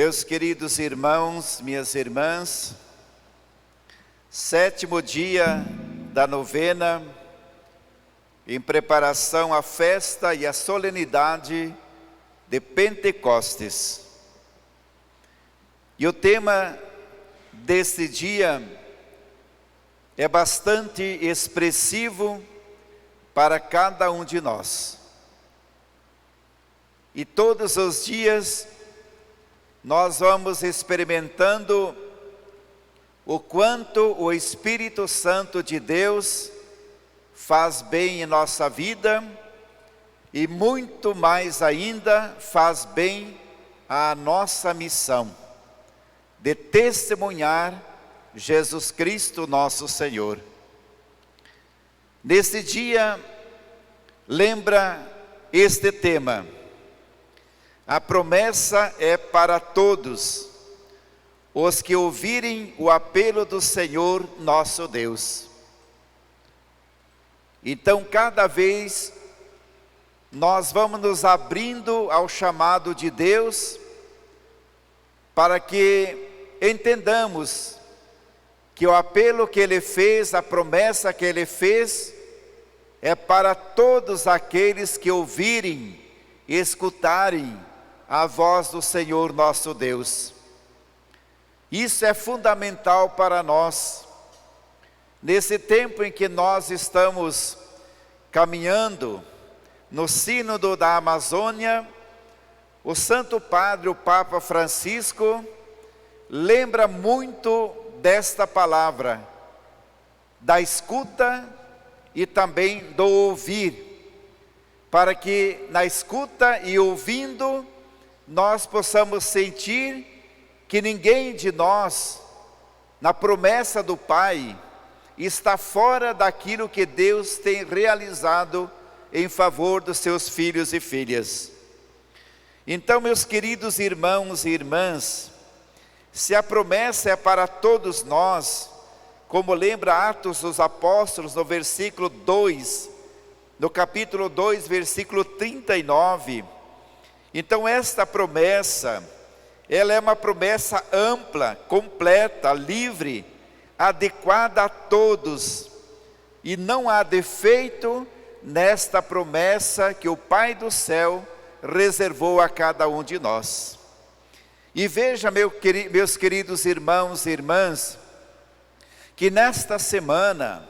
Meus queridos irmãos, minhas irmãs, 7º dia da novena, em preparação à festa e à solenidade de Pentecostes. E o tema deste dia é bastante expressivo para cada um de nós. E todos os dias nós vamos experimentando o quanto o Espírito Santo de Deus faz bem em nossa vida e muito mais ainda faz bem à nossa missão de testemunhar Jesus Cristo nosso Senhor. Neste dia, lembra este tema: a promessa é para todos os que ouvirem o apelo do Senhor nosso Deus. Então, cada vez nós vamos nos abrindo ao chamado de Deus, para que entendamos que o apelo que Ele fez, a promessa que Ele fez, é para todos aqueles que ouvirem e escutarem a voz do Senhor nosso Deus. Isso é fundamental para nós. Nesse tempo em que nós estamos caminhando no Sínodo da Amazônia, o Santo Padre, o Papa Francisco, lembra muito desta palavra, da escuta e também do ouvir, para que na escuta e ouvindo, nós possamos sentir que ninguém de nós, na promessa do Pai, está fora daquilo que Deus tem realizado em favor dos seus filhos e filhas. Então, meus queridos irmãos e irmãs, se a promessa é para todos nós, como lembra Atos dos Apóstolos no versículo 2, no capítulo 2, versículo 39, então esta promessa, ela é uma promessa ampla, completa, livre, adequada a todos, e não há defeito nesta promessa que o Pai do céu reservou a cada um de nós. E veja, meus queridos irmãos e irmãs, que nesta semana,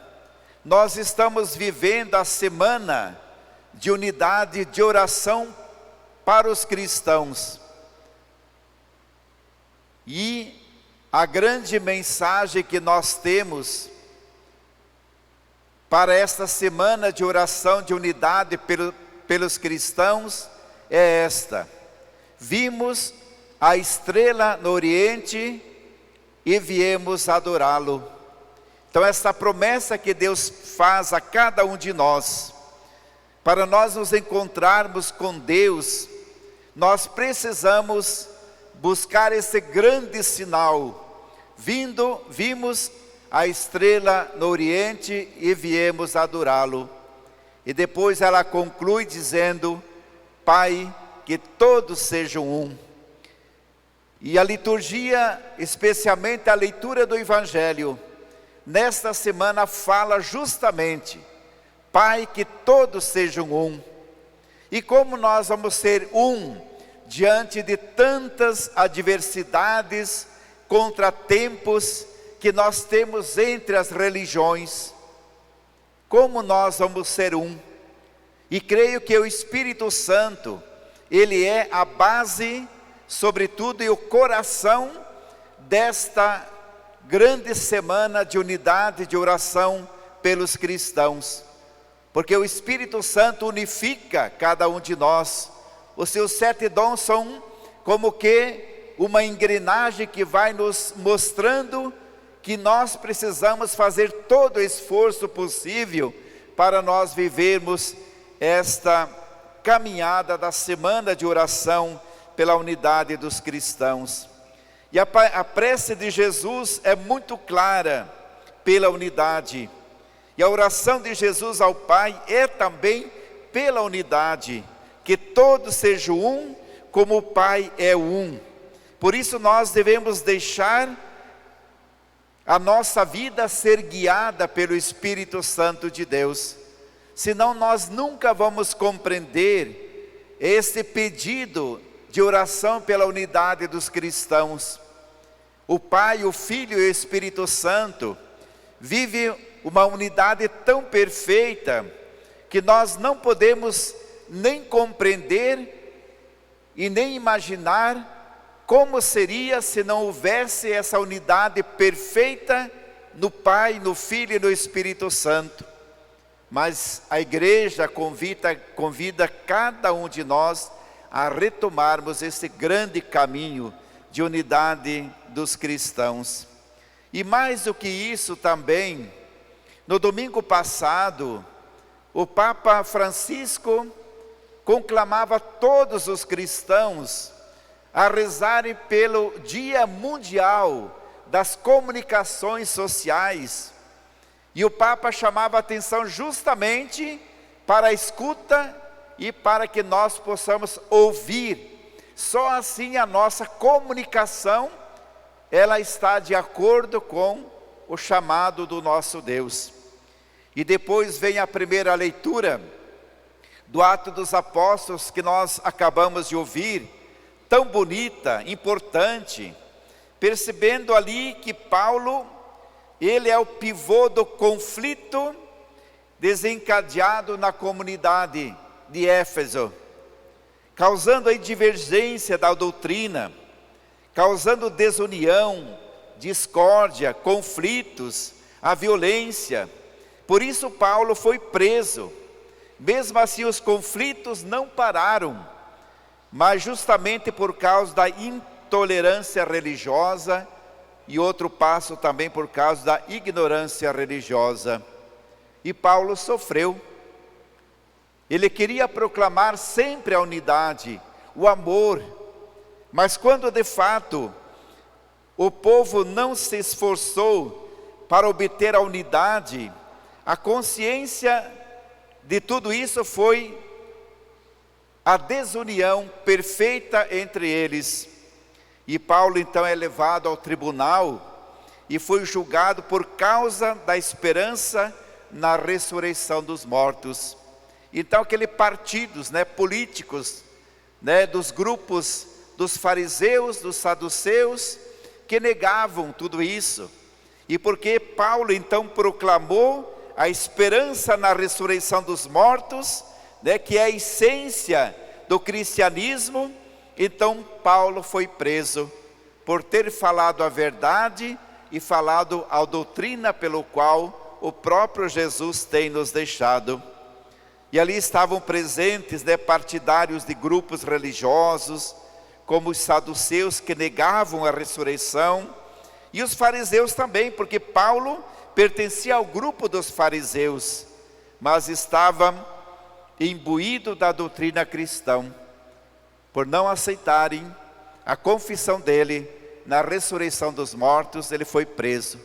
nós estamos vivendo a semana de unidade de oração para os cristãos. E a grande mensagem que nós temos para esta semana de oração de unidade pelos cristãos é esta: vimos a estrela no Oriente e viemos adorá-lo. Então, essa promessa que Deus faz a cada um de nós, para nós nos encontrarmos com Deus, nós precisamos buscar esse grande sinal. Vimos a estrela no Oriente e viemos adorá-lo. E depois ela conclui dizendo: Pai, que todos sejam um. E a liturgia, especialmente a leitura do Evangelho, nesta semana fala justamente: Pai, que todos sejam um. E como nós vamos ser um diante de tantas adversidades, contratempos que nós temos entre as religiões? Como nós vamos ser um? E creio que o Espírito Santo, ele é a base, sobretudo, e o coração desta grande semana de unidade, de oração pelos cristãos. Porque o Espírito Santo unifica cada um de nós. Os seus 7 dons são como que uma engrenagem que vai nos mostrando que nós precisamos fazer todo o esforço possível para nós vivermos esta caminhada da semana de oração pela unidade dos cristãos. E a prece de Jesus é muito clara pela unidade. E a oração de Jesus ao Pai é também pela unidade, que todos sejam um, como o Pai é um. Por isso nós devemos deixar a nossa vida ser guiada pelo Espírito Santo de Deus. Senão nós nunca vamos compreender este pedido de oração pela unidade dos cristãos. O Pai, o Filho e o Espírito Santo vivem uma unidade tão perfeita que nós não podemos nem compreender e nem imaginar como seria se não houvesse essa unidade perfeita no Pai, no Filho e no Espírito Santo. Mas a igreja convida cada um de nós a retomarmos esse grande caminho de unidade dos cristãos. E mais do que isso também, no domingo passado, o Papa Francisco conclamava todos os cristãos a rezarem pelo Dia Mundial das Comunicações Sociais. E o Papa chamava a atenção justamente para a escuta e para que nós possamos ouvir. Só assim a nossa comunicação, ela está de acordo com o chamado do nosso Deus. E depois vem a primeira leitura do Atos dos Apóstolos que nós acabamos de ouvir, tão bonita, importante, percebendo ali que Paulo, ele é o pivô do conflito desencadeado na comunidade de Éfeso, causando aí divergência da doutrina, causando desunião, discórdia, conflitos, a violência. Por isso Paulo foi preso. Mesmo assim os conflitos não pararam, mas justamente por causa da intolerância religiosa e outro passo também por causa da ignorância religiosa. E Paulo sofreu. Ele queria proclamar sempre a unidade, o amor, mas quando de fato o povo não se esforçou para obter a unidade, a consciência de tudo isso foi a desunião perfeita entre eles. E Paulo então é levado ao tribunal e foi julgado por causa da esperança na ressurreição dos mortos. Então aqueles partidos políticos, dos grupos dos fariseus, dos saduceus, que negavam tudo isso. E porque Paulo então proclamou a esperança na ressurreição dos mortos, que é a essência do cristianismo, então Paulo foi preso por ter falado a verdade e falado a doutrina pelo qual o próprio Jesus tem nos deixado. E ali estavam presentes partidários de grupos religiosos, como os saduceus que negavam a ressurreição, e os fariseus também, porque Paulo pertencia ao grupo dos fariseus, mas estava imbuído da doutrina cristã. Por não aceitarem a confissão dele na ressurreição dos mortos, ele foi preso,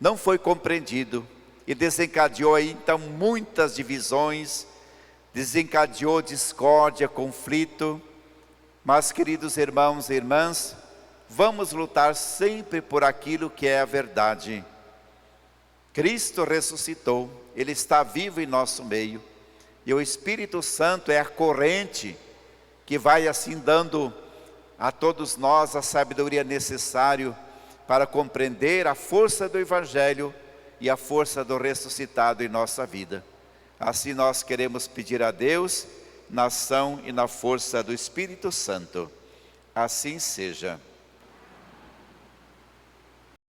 não foi compreendido e desencadeou aí então muitas divisões, desencadeou discórdia, conflito. Mas, queridos irmãos e irmãs, vamos lutar sempre por aquilo que é a verdade. Cristo ressuscitou, Ele está vivo em nosso meio, e o Espírito Santo é a corrente que vai assim dando a todos nós a sabedoria necessária para compreender a força do Evangelho e a força do ressuscitado em nossa vida. Assim nós queremos pedir a Deus, na ação e na força do Espírito Santo. Assim seja.